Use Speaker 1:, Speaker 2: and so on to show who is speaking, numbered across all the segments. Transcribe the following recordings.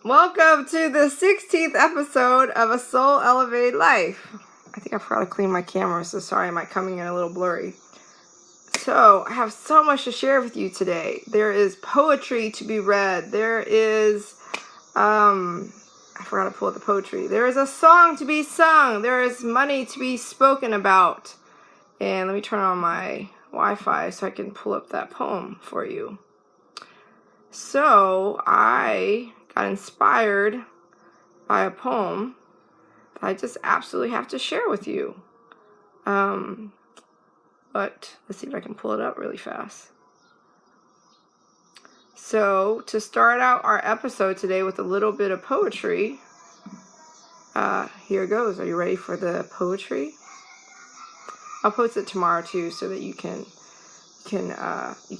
Speaker 1: Welcome to the 16th episode of A Soul Elevated Life. I think I forgot to clean my camera, so sorry, am I coming in a little blurry? So, I have so much to share with you today. There is poetry to be read. There is, I forgot to pull up the poetry. There is a song to be sung. There is money to be spoken about. And let me turn on my Wi-Fi so I can pull up that poem for you. So, I got inspired by a poem that I just absolutely have to share with you. But let's see if I can pull it up really fast. So, to start out our episode today with a little bit of poetry, here goes. Are you ready for the poetry? I'll post it tomorrow too, so that you can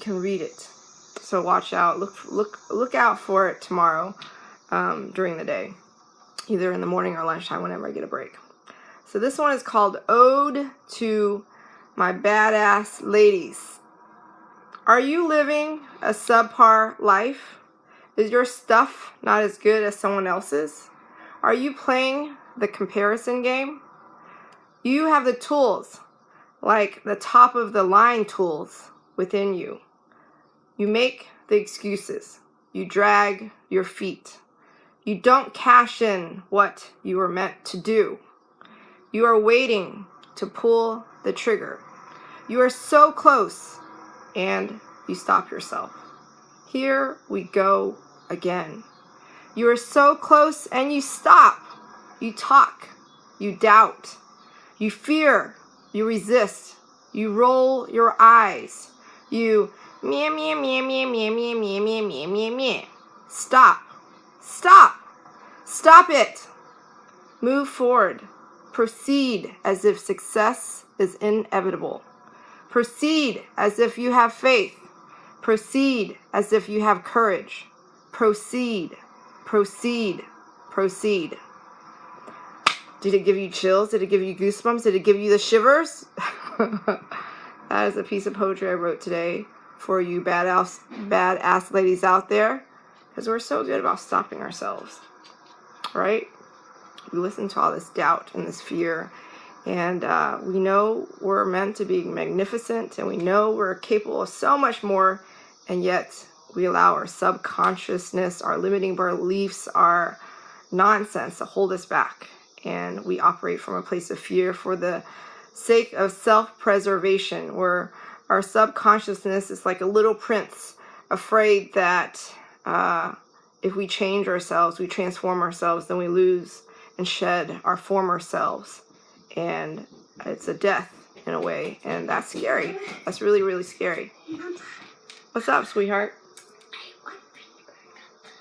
Speaker 1: read it. So watch out. Look out for it tomorrow, during the day, either in the morning or lunchtime, whenever I get a break. So this one is called "Ode to My Badass Ladies." Are you living a subpar life? Is your stuff not as good as someone else's? Are you playing the comparison game? You have the tools, like the top of the line tools within you. You make the excuses. You drag your feet. You don't cash in what you were meant to do. You are waiting to pull the trigger. You are so close, and you stop yourself. Here we go again. You are so close, and you stop. You talk. You doubt. You fear. You resist. You roll your eyes. You meh, meh, meh, meh, meh, meh, meh, meh, meh, meh, meh. Stop. Stop. Stop it. Move forward. Proceed as if success is inevitable. Proceed as if you have faith. Proceed as if you have courage. Proceed. Proceed. Proceed. Did it give you chills? Did it give you goosebumps? Did it give you the shivers? That is a piece of poetry I wrote today for you badass ladies out there, because we're so good about stopping ourselves, right? We listen to all this doubt and this fear, and we know we're meant to be magnificent, and we know we're capable of so much more, and yet we allow our subconsciousness, our limiting beliefs, our nonsense to hold us back, and we operate from a place of fear for the sake of self-preservation, where our subconsciousness is like a little prince, afraid that if we change ourselves, we transform ourselves, then we lose and shed our former selves. And it's a death in a way, and that's scary. That's really, really scary. What's up, sweetheart?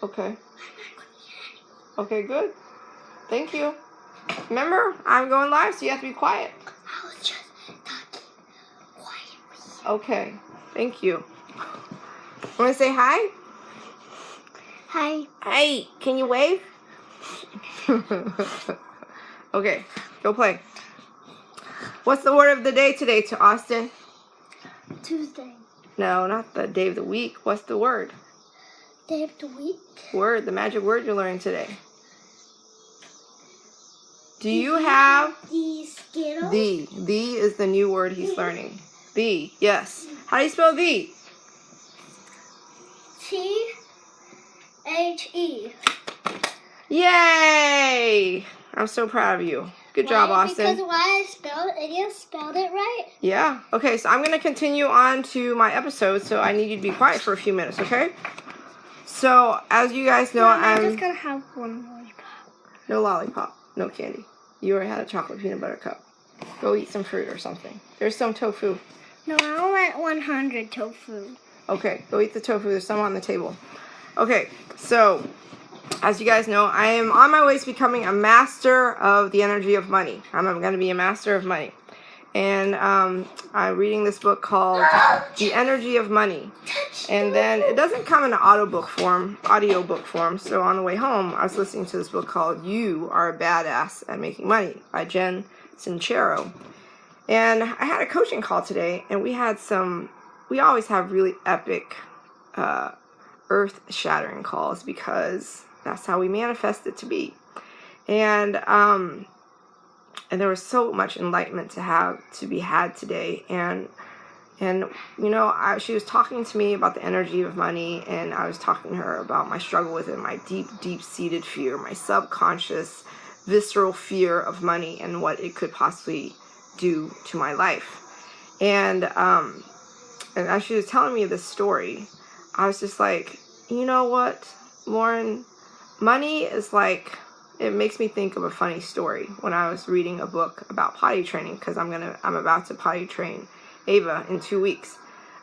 Speaker 1: Okay. Okay, good. Thank you. Remember, I'm going live, so you have to be quiet.
Speaker 2: I was just talking quietly.
Speaker 1: Okay, thank you. Want to say hi?
Speaker 2: Hi.
Speaker 1: Hi, can you wave? Okay, go play. What's the word of the day today to Austin?
Speaker 2: Tuesday.
Speaker 1: No, not the day of the week. What's the word?
Speaker 2: Day of the week.
Speaker 1: Word, the magic word you're learning today. Do you have
Speaker 2: the Skittles?
Speaker 1: the? The is the new word he's learning. The, yes. How do you spell the?
Speaker 2: T-H-E.
Speaker 1: Yay! I'm so proud of you. Good job, Austin.
Speaker 2: Because why I spelled it, you spelled it right?
Speaker 1: Yeah. Okay, so I'm going to continue on to my episode, so I need you to be quiet for a few minutes, okay? So, as you guys know,
Speaker 2: I'm just going to have one lollipop.
Speaker 1: No lollipop. No candy. You already had a chocolate peanut butter cup. Go eat some fruit or something. There's some tofu.
Speaker 2: No, I want 100 tofu.
Speaker 1: Okay, go eat the tofu. There's some on the table. Okay, so as you guys know, I am on my way to becoming a master of the energy of money. I'm going to be a master of money. And I'm reading this book called The Energy of Money. And then it doesn't come in an audio book form. So on the way home, I was listening to this book called You Are a Badass at Making Money by Jen Sincero. And I had a coaching call today, and we always have really epic, earth-shattering calls, because That's how we manifest it to be. And there was so much enlightenment to be had today. And she was talking to me about the energy of money, and I was talking to her about my struggle with it, my deep-seated fear, my subconscious, visceral fear of money and what it could possibly do to my life. And as she was telling me this story, I was just like, you know what, Lauren, money is like, it makes me think of a funny story when I was reading a book about potty training, because I'm about to potty train Ava in 2 weeks,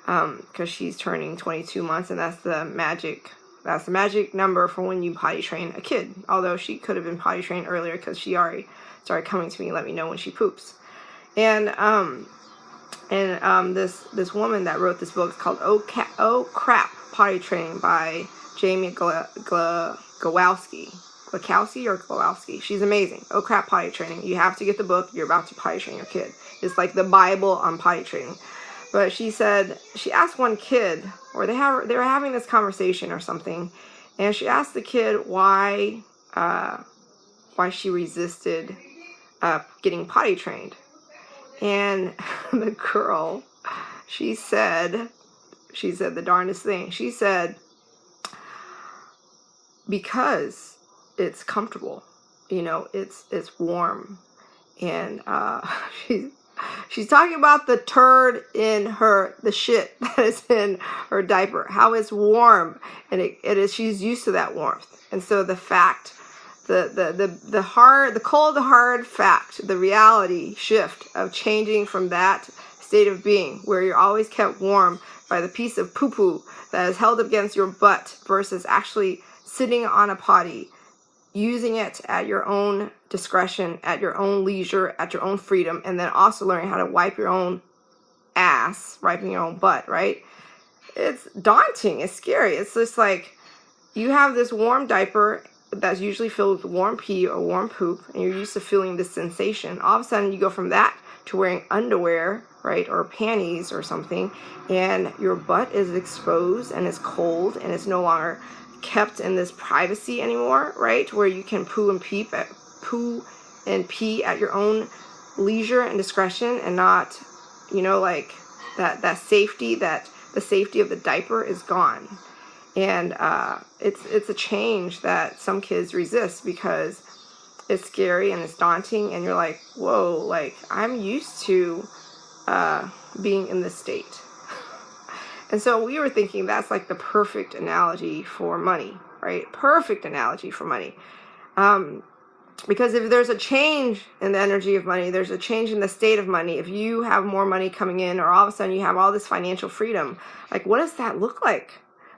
Speaker 1: because she's turning 22 months, and that's the magic number for when you potty train a kid. Although she could have been potty trained earlier, because she already started coming to me and let me know when she poops. And this woman that wrote this book is called Oh Crap, Potty Training by Jamie Glowowski. She's amazing. Oh Crap, Potty Training. You have to get the book. You're about to potty train your kid. It's like the Bible on potty training. But she asked one kid, or they were having this conversation or something, and she asked the kid why she resisted getting potty trained. And the girl, she said the darndest thing. She said, because it's comfortable, it's warm. And she's talking about the turd in the shit that is in her diaper, how it's warm, and she's used to that warmth. And so the fact, the cold hard fact, the reality shift of changing from that state of being where you're always kept warm by the piece of poo-poo that is held against your butt versus actually sitting on a potty, using it at your own discretion, at your own leisure, at your own freedom, and then also learning how to wipe your own ass, wiping your own butt, right? It's daunting. It's scary. It's just like you have this warm diaper that's usually filled with warm pee or warm poop, and you're used to feeling this sensation. All of a sudden, you go from that to wearing underwear, right, or panties or something, and your butt is exposed and it's cold and it's no longer kept in this privacy anymore, right, where you can poo and pee at your own leisure and discretion, and not, like that safety, that the safety of the diaper is gone. And it's a change that some kids resist because it's scary and it's daunting, and you're like, whoa, like I'm used to being in this state. And so we were thinking that's like the perfect analogy for money, right? Perfect analogy for money. Because if there's a change in the energy of money, there's a change in the state of money. If you have more money coming in, or all of a sudden you have all this financial freedom, like what does that look like?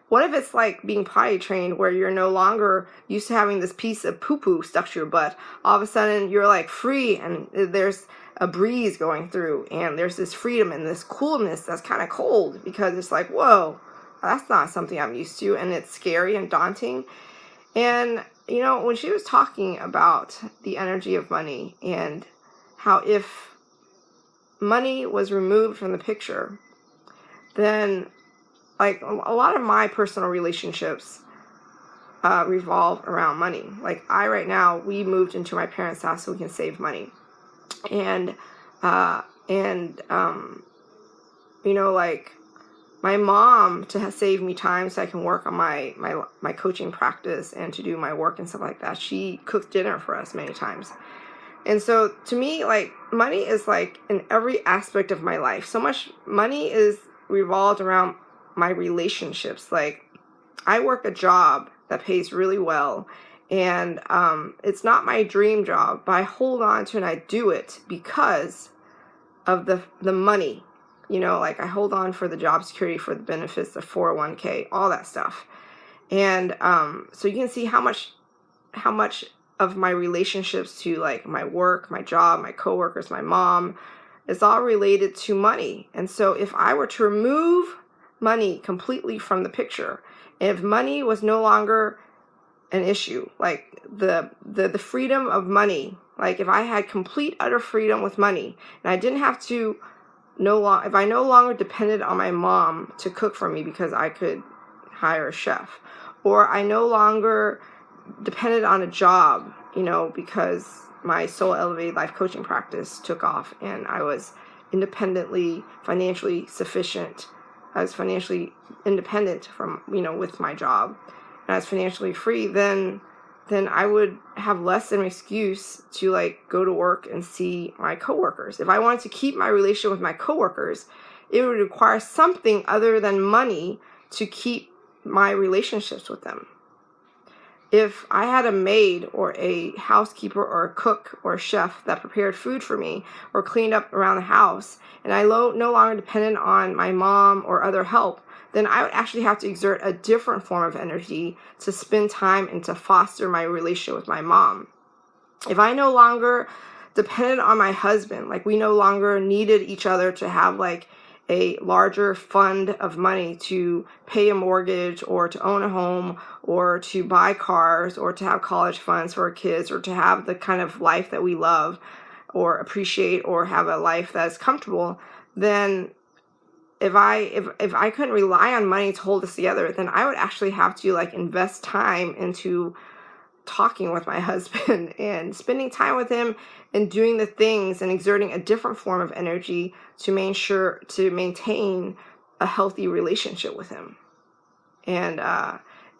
Speaker 1: What if it's like being potty trained where you're no longer used to having this piece of poo-poo stuck to your butt? All of a sudden you're like free, and there's a breeze going through, and there's this freedom and this coolness that's kind of cold, because it's like, whoa, that's not something I'm used to, and it's scary and daunting. And when she was talking about the energy of money and how if money was removed from the picture, then like a lot of my personal relationships revolve around money. Like right now, we moved into my parents' house so we can save money. And like my mom, to save me time so I can work on my coaching practice and to do my work and stuff like that, she cooked dinner for us many times. And so to me, like money is like in every aspect of my life. So much money is revolved around my relationships. Like I work a job that pays really well, and it's not my dream job, but I hold on to it and I do it because of the money. Like I hold on for the job security, for the benefits, the 401k, all that stuff. And so you can see how much of my relationships to like my work, my job, my coworkers, my mom, is all related to money. And so if I were to remove money completely from the picture, if money was no longer an issue, like the freedom of money, like if I had complete utter freedom with money, and I didn't have to if I no longer depended on my mom to cook for me because I could hire a chef, or I no longer depended on a job, because my Soul Elevated Life coaching practice took off and I was independently, financially sufficient. I was financially independent from, with my job, and I was financially free, then I would have less of an excuse to like go to work and see my coworkers. If I wanted to keep my relationship with my coworkers, it would require something other than money to keep my relationships with them. If I had a maid or a housekeeper or a cook or a chef that prepared food for me or cleaned up around the house, and I no longer depended on my mom or other help, then I would actually have to exert a different form of energy to spend time and to foster my relationship with my mom. If I no longer depended on my husband, like we no longer needed each other to have like a larger fund of money to pay a mortgage or to own a home or to buy cars or to have college funds for our kids or to have the kind of life that we love or appreciate or have a life that's comfortable, then if I couldn't rely on money to hold us together, then I would actually have to like invest time into talking with my husband and spending time with him and doing the things and exerting a different form of energy to maintain a healthy relationship with him. And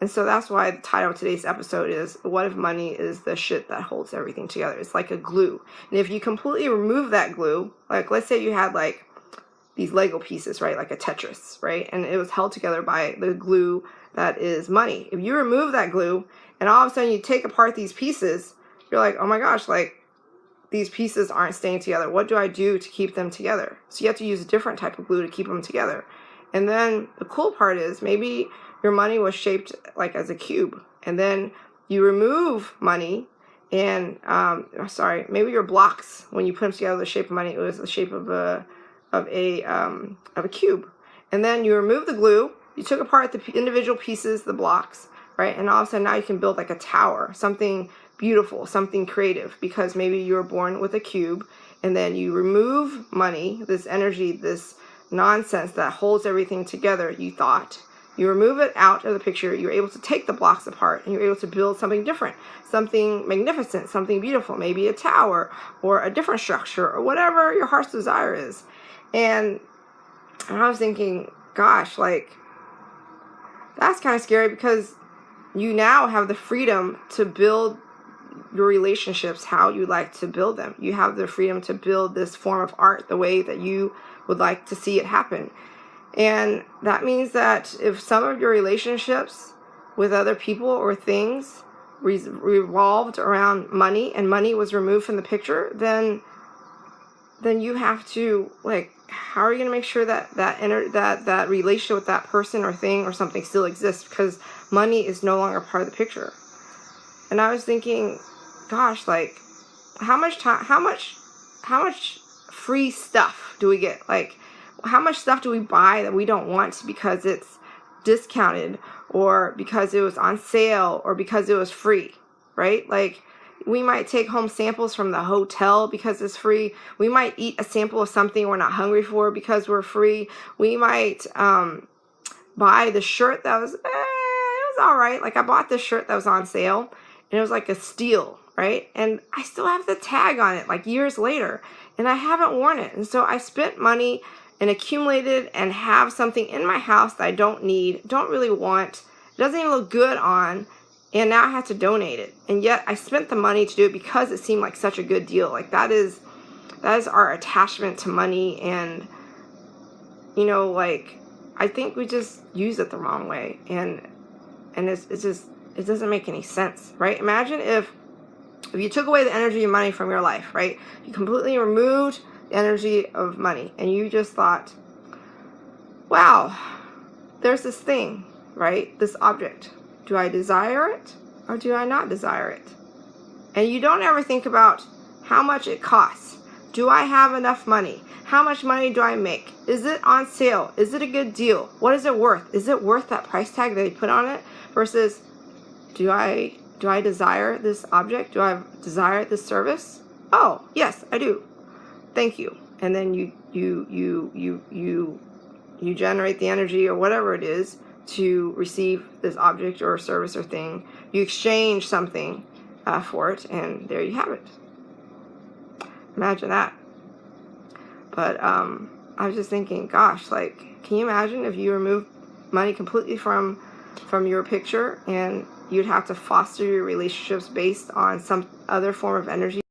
Speaker 1: so that's why the title of today's episode is, what if money is the shit that holds everything together? It's like a glue. And if you completely remove that glue, like let's say you had like these Lego pieces, right? Like a Tetris, right? And it was held together by the glue that is money. If you remove that glue and all of a sudden you take apart these pieces, you're like, oh my gosh, like these pieces aren't staying together. What do I do to keep them together? So you have to use a different type of glue to keep them together. And then the cool part is maybe your money was shaped like as a cube. And then you remove money and, maybe your blocks, when you put them together, the shape of money, it was the shape of a cube. And then you remove the glue, you took apart the individual pieces, the blocks, right? And all of a sudden now you can build like a tower, something beautiful, something creative, because maybe you were born with a cube and then you remove money, this energy, this nonsense that holds everything together, you thought. You remove it out of the picture, you're able to take the blocks apart and you're able to build something different, something magnificent, something beautiful, maybe a tower or a different structure or whatever your heart's desire is. And I was thinking, gosh, like, that's kind of scary because you now have the freedom to build your relationships how you like to build them. You have the freedom to build this form of art the way that you would like to see it happen. And that means that if some of your relationships with other people or things revolved around money and money was removed from the picture, then you have to, like, how are you going to make sure that relationship with that person or thing or something still exists, because money is no longer part of the picture. And I was thinking, gosh, like, how much free stuff do we get? Like, how much stuff do we buy that we don't want because it's discounted or because it was on sale or because it was free, right? Like, we might take home samples from the hotel because it's free. We might eat a sample of something we're not hungry for because we're free. We might buy the shirt that was, it was all right. Like, I bought this shirt that was on sale and it was like a steal, right? And I still have the tag on it like years later and I haven't worn it. And so I spent money and accumulated and have something in my house that I don't need, don't really want, it doesn't even look good on, and now I have to donate it. And yet I spent the money to do it because it seemed like such a good deal. Like, that is our attachment to money. And, like, I think we just use it the wrong way. And it's just, it doesn't make any sense, right? Imagine if you took away the energy of money from your life, right? You completely removed the energy of money and you just thought, wow, there's this thing, right? This object. Do I desire it or do I not desire it? And you don't ever think about how much it costs. Do I have enough money? How much money do I make? Is it on sale? Is it a good deal? What is it worth? Is it worth that price tag that they put on it? Versus, do I desire this object? Do I desire this service? Oh, yes, I do. Thank you. And then you generate the energy or whatever it is to receive this object or service or thing. You exchange something for it, and there you have it. Imagine that. But I was just thinking, gosh, like, can you imagine if you remove money completely from your picture, and you'd have to foster your relationships based on some other form of energy